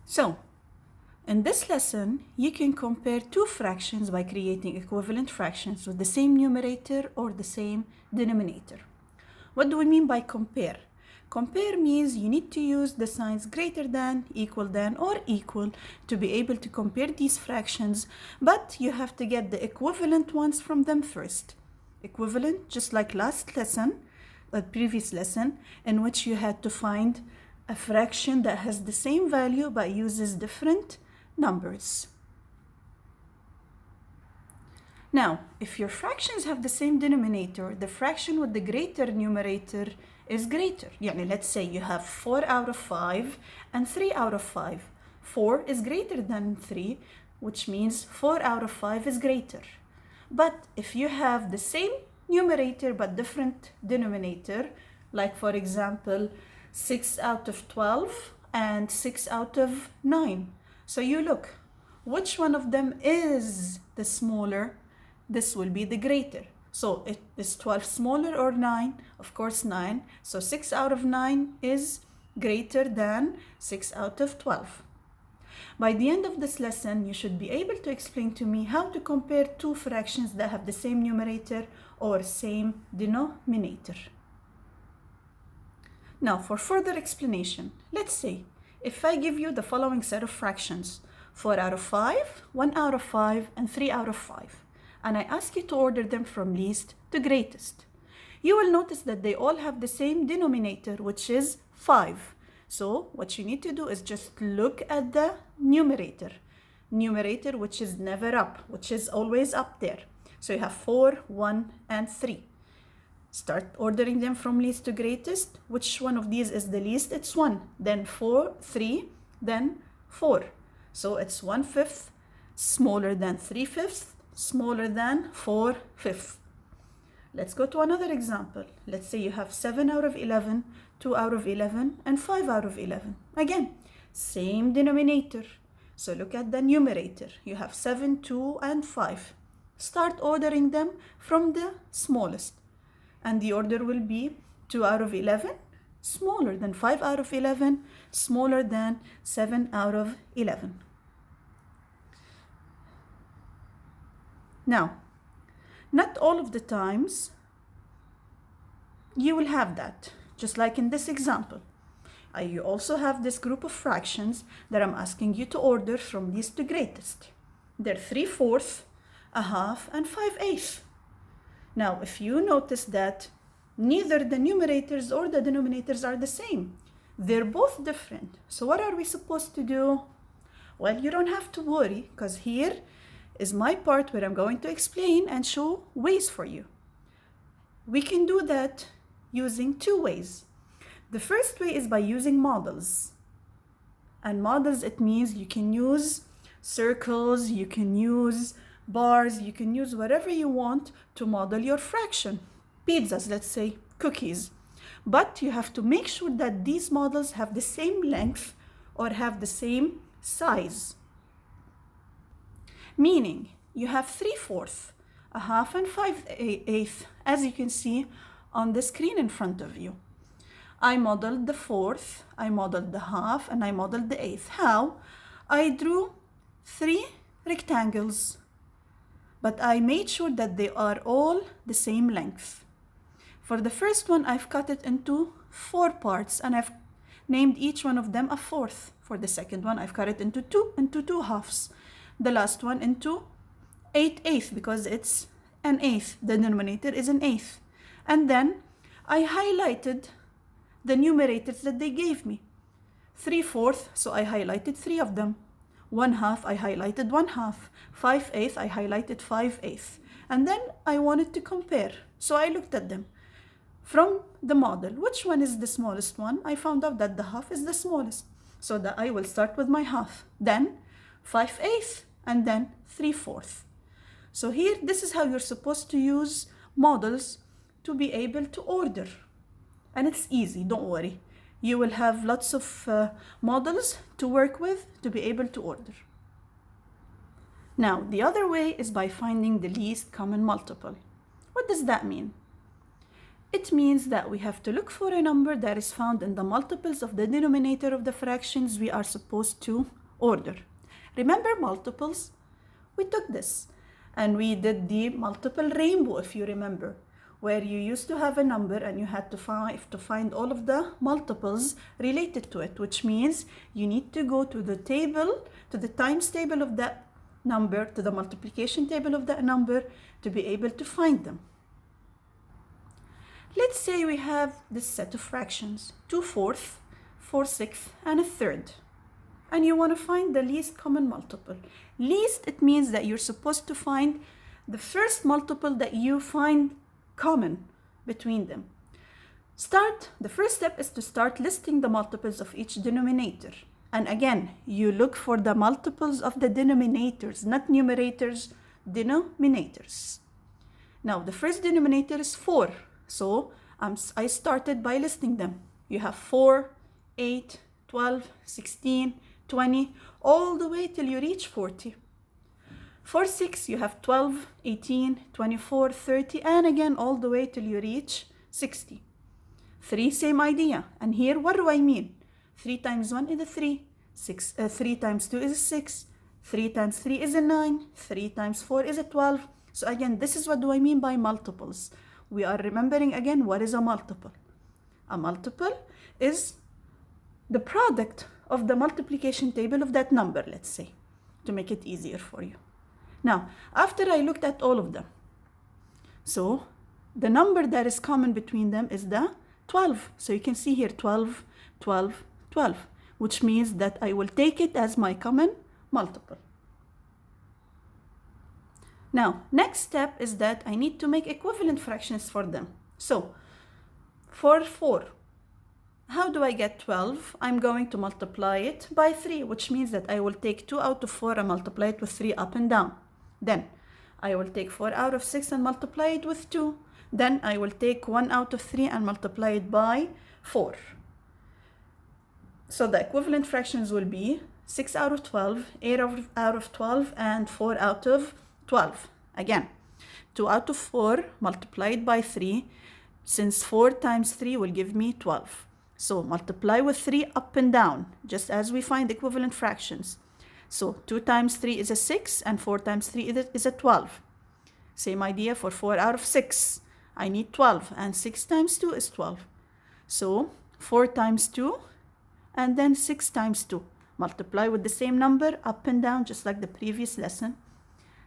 So, in this lesson, you can compare two fractions by creating equivalent fractions with the same numerator or the same denominator. What do we mean by compare? Compare means you need to use the signs greater than, or equal to be able to compare these fractions, but you have to get the equivalent ones from them first. Equivalent, just like last lesson, the previous lesson, in which you had to find a fraction that has the same value but uses different numbers. Now, if your fractions have the same denominator, the fraction with the greater numerator is greater. Let's say you have 4 out of 5 and 3 out of 5. 4 is greater than 3, which means 4 out of 5 is greater. But if you have the same numerator but different denominator, like for example, 6 out of 12 and 6 out of 9. So you look, which one of them is the smaller? This will be the greater. So is 12 smaller or 9? Of course 9. So 6 out of 9 is greater than 6 out of 12. By the end of this lesson, you should be able to explain to me how to compare two fractions that have the same numerator or same denominator. Now, for further explanation, let's say if I give you the following set of fractions, 4 out of 5, 1 out of 5, and 3 out of 5, and I ask you to order them from least to greatest, you will notice that they all have the same denominator, which is 5. So what you need to do is just look at the numerator, which is never up, which is always up there. So you have 4, 1, and 3. Start ordering them from least to greatest. Which one of these is the least? It's 1, then 4, 3, then 4. So it's 1/5 smaller than 3/5, smaller than 4/5. Let's go to another example. Let's say you have 7 out of 11, 2 out of 11, and 5 out of 11. Again, same denominator. So look at the numerator. You have 7, 2, and 5. Start ordering them from the smallest. And the order will be 2 out of 11, smaller than 5 out of 11, smaller than 7 out of 11. Now, not all of the times you will have that, just like in this example. You also have this group of fractions that I'm asking you to order from least to greatest. They're 3/4, 1/2, and 5/8. Now, if you notice that neither the numerators or the denominators are the same, they're both different. So what are we supposed to do? Well, you don't have to worry, because here is my part where I'm going to explain and show ways for you. We can do that using two ways. The first way is by using models. And models, it means you can use circles, you can use bars, you can use whatever you want to model your fraction. Pizzas, let's say, cookies. But you have to make sure that these models have the same length or have the same size. Meaning, you have 3/4, 1/2, and 5/8, as you can see on the screen in front of you. I modeled the 4th, I modeled the 1/2, and I modeled the 1/8. How? I drew 3 rectangles, but I made sure that they are all the same length. For the first one, I've cut it into 4 parts, and I've named each one of them a 4th. For the second one, I've cut it into 2 halves. The last one into 8/8, because it's an 1/8. The denominator is an 1/8. And then I highlighted the numerators that they gave me. 3/4, so I highlighted 3 of them. 1/2, I highlighted 1/2. 5/8, I highlighted 5/8. And then I wanted to compare, so I looked at them. From the model, which one is the smallest one? I found out that the 1/2 is the smallest. So that I will start with my 1/2, then 5/8, and then 3/4. So here, this is how you're supposed to use models to be able to order. And it's easy, don't worry. You will have lots of models to work with to be able to order. Now, the other way is by finding the least common multiple. What does that mean? It means that we have to look for a number that is found in the multiples of the denominator of the fractions we are supposed to order. Remember multiples? We took this and we did the multiple rainbow, if you remember, where you used to have a number and you had to find all of the multiples related to it, which means you need to go to the table, to the times table of that number, to the multiplication table of that number to be able to find them. Let's say we have this set of fractions, 2/4, 4/6, and 1/3. And you want to find the least common multiple. Least, it means that you're supposed to find the first multiple that you find common between them. The first step is to start listing the multiples of each denominator. And again, you look for the multiples of the denominators, not numerators, denominators. Now, the first denominator is 4. So I started by listing them. You have 4, 8, 12, 16, 20, all the way till you reach 40. For 6, you have 12, 18, 24, 30, and again all the way till you reach 60. 3, same idea. And here, what do I mean? 3 times 1 is a 3. 3 times 2 is a 6. 3 times 3 is a 9. 3 times 4 is a 12. So again, this is what do I mean by multiples. We are remembering again what is a multiple. A multiple is the product of the multiplication table of that number, let's say, to make it easier for you. Now, after I looked at all of them, so the number that is common between them is the 12. So you can see here 12, 12, 12, which means that I will take it as my common multiple. Now, next step is that I need to make equivalent fractions for them. So, for 4, how do I get 12? I'm going to multiply it by 3, which means that I will take 2 out of 4 and multiply it with 3 up and down. Then, I will take 4 out of 6 and multiply it with 2. Then, I will take 1 out of 3 and multiply it by 4. So, the equivalent fractions will be 6 out of 12, 8 out of 12, and 4 out of 12. Again, 2 out of 4 multiplied by 3, since 4 times 3 will give me 12. So multiply with 3 up and down, just as we find equivalent fractions. So 2 times 3 is a 6, and 4 times 3 is a 12. Same idea for 4 out of 6. I need 12, and 6 times 2 is 12. So 4 times 2, and then 6 times 2. Multiply with the same number up and down, just like the previous lesson.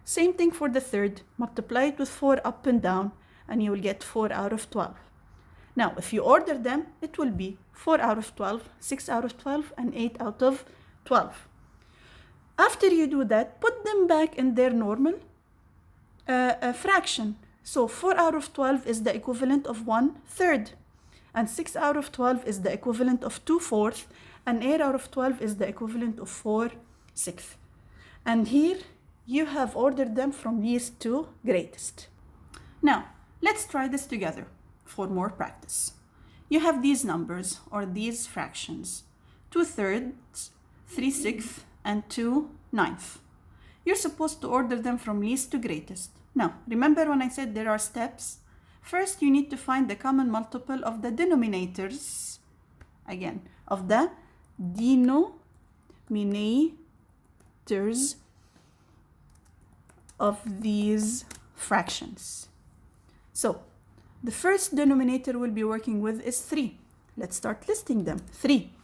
Same thing for the third. Multiply it with 4 up and down, and you will get 4 out of 12. Now, if you order them, it will be 4 out of 12, 6 out of 12, and 8 out of 12. After you do that, put them back in their normal fraction. So 4 out of 12 is the equivalent of 1/3, and 6 out of 12 is the equivalent of 2/4, and 8 out of 12 is the equivalent of 4/6. And here you have ordered them from least to greatest. Now, let's try this together for more practice. You have these numbers, or these fractions: 2/3, 3/6, and 2/9. You're supposed to order them from least to greatest. Now, remember when I said there are steps? First, you need to find the common multiple of the denominators, again, of the denominators of these fractions. So, the first denominator we'll be working with is 3. Let's start listing them. 3.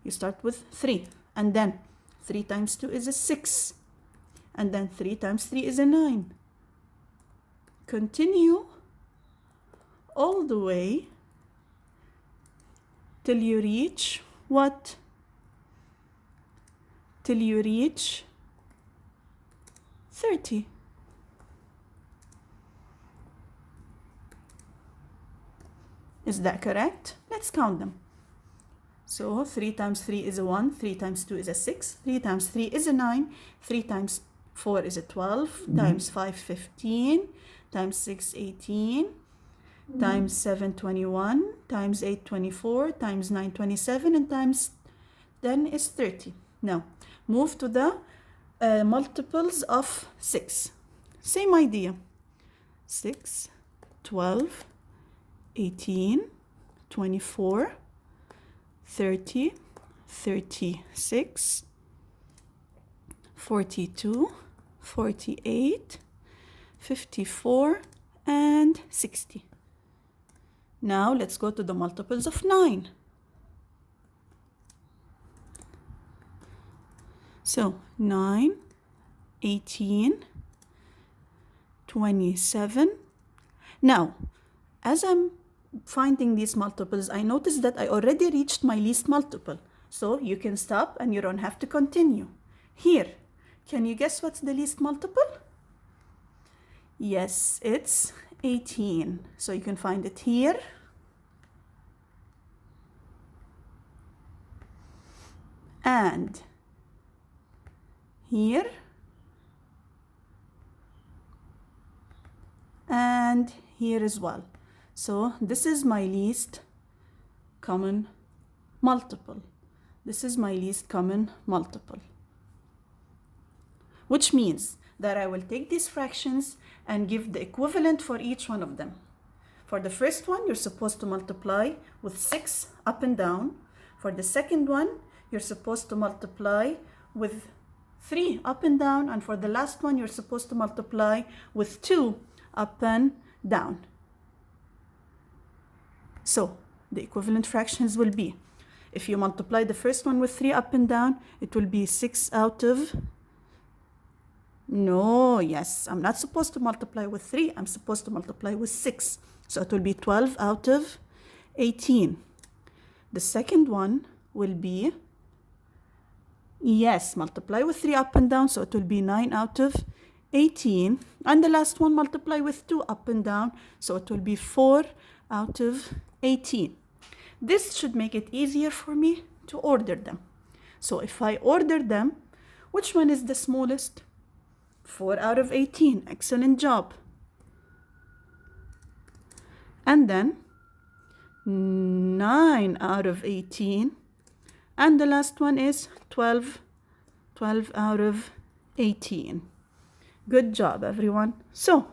You start with 3, and then 3 times 2 is a 6, and then 3 times 3 is a 9. Continue all the way till you reach what? Till you reach 30. Is that correct? Let's count them. So 3 times 3 is a 1, 3 times 2 is a 6, 3 times 3 is a 9, 3 times 4 is a 12, times 5, 15, times 6, 18, times 7, 21, times 8, 24, times 9, 27, and times 10 is 30. Now, move to the multiples of 6. Same idea. 6, 12, 18, 24, 30, 36, 42, 48, 54, and 60. Now let's go to the multiples of 9. So 9, 18, 27. Now, as I'm finding these multiples, I notice that I already reached my least multiple. So you can stop and you don't have to continue. Here, can you guess what's the least multiple? Yes, it's 18. So you can find it here. And here. And here as well. So this is my least common multiple. This is my least common multiple. Which means that I will take these fractions and give the equivalent for each one of them. For the first one, you're supposed to multiply with 6 up and down. For the second one, you're supposed to multiply with 3 up and down. And for the last one, you're supposed to multiply with 2 up and down. So the equivalent fractions will be, if you multiply the first one with 3 up and down, it will be 6 out of, no, yes, I'm not supposed to multiply with 3, I'm supposed to multiply with 6. So it will be 12 out of 18. The second one will be, yes, multiply with 3 up and down, so it will be 9 out of 18. And the last one, multiply with 2 up and down, so it will be 4 out of 18. This should make it easier for me to order them. So if I order them, which one is the smallest? 4 out of 18. Excellent job. And then 9 out of 18. And the last one is 12 out of 18. Good job, everyone. So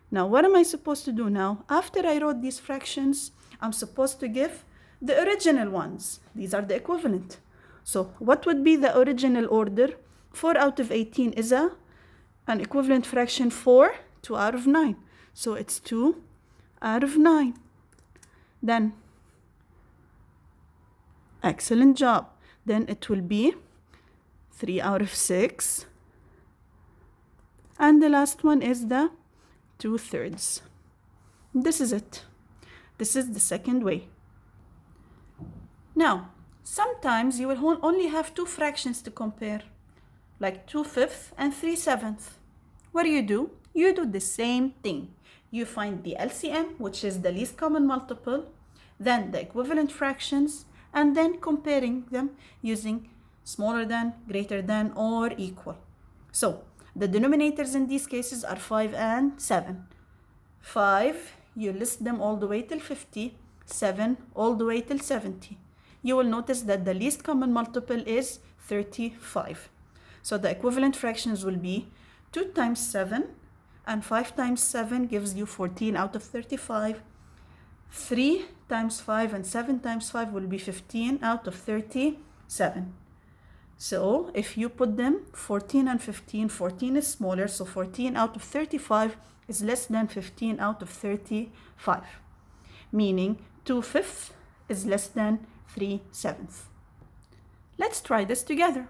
now what am I supposed to do now? After I wrote these fractions, I'm supposed to give the original ones. These are the equivalent. So what would be the original order? 4 out of 18 is an equivalent fraction for 2 out of 9. So it's 2 out of 9. Then, excellent job. Then it will be 3 out of 6. And the last one is the 2/3. This is it. This is the second way. Now, sometimes you will only have 2 fractions to compare, like 2/5 and 3/7. What do? You do the same thing. You find the LCM, which is the least common multiple, then the equivalent fractions, and then comparing them using smaller than, greater than, or equal. So the denominators in these cases are 5 and 7. 5, you list them all the way till 50, 7 all the way till 70. You will notice that the least common multiple is 35. So the equivalent fractions will be 2 times 7, and 5 times 7 gives you 14 out of 35. 3 times 5 and 7 times 5 will be 15 out of 37. So if you put them 14 and 15, 14 is smaller, so 14 out of 35 is less than 15 out of 35, meaning 2/5 is less than 3/7. Let's try this together.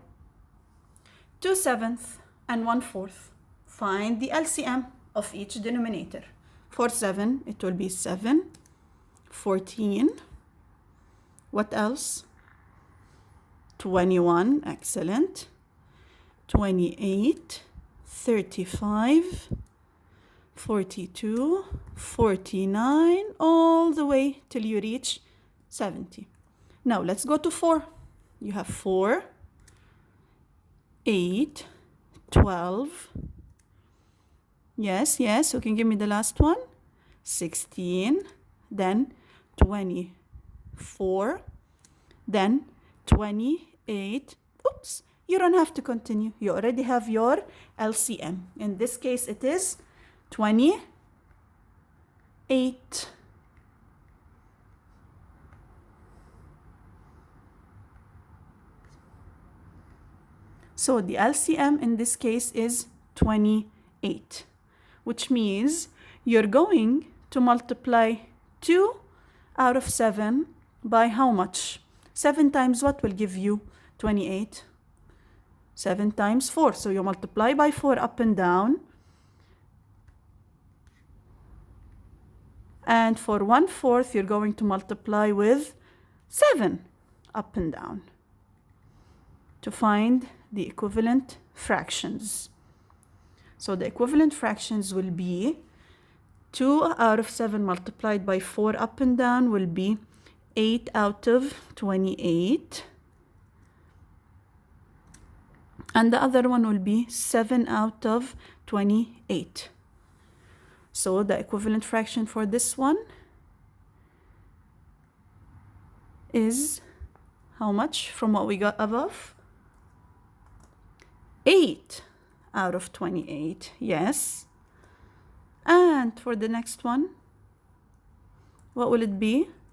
2/7 and 1/4. Find the LCM of each denominator. For 7, it will be 7, 14. What else? 21, excellent. 28, 35, 42, 49, all the way till you reach 70. Now let's go to 4. You have 4, 8, 12. Yes, you can give me the last one. 16, then 24, then 28. Oops, you don't have to continue. You already have your LCM. In this case, it is 28. So the LCM in this case is 28, which means you're going to multiply 2 out of 7 by how much? 7 times what will give you 28? 7 times 4. So you multiply by 4 up and down. And for 1/4, you're going to multiply with 7 up and down to find the equivalent fractions. So the equivalent fractions will be 2 out of 7 multiplied by 4 up and down will be 8 out of 28. And the other one will be 7 out of 28. So the equivalent fraction for this one is how much from what we got above? 8 out of 28, yes. And for the next one, what will it be?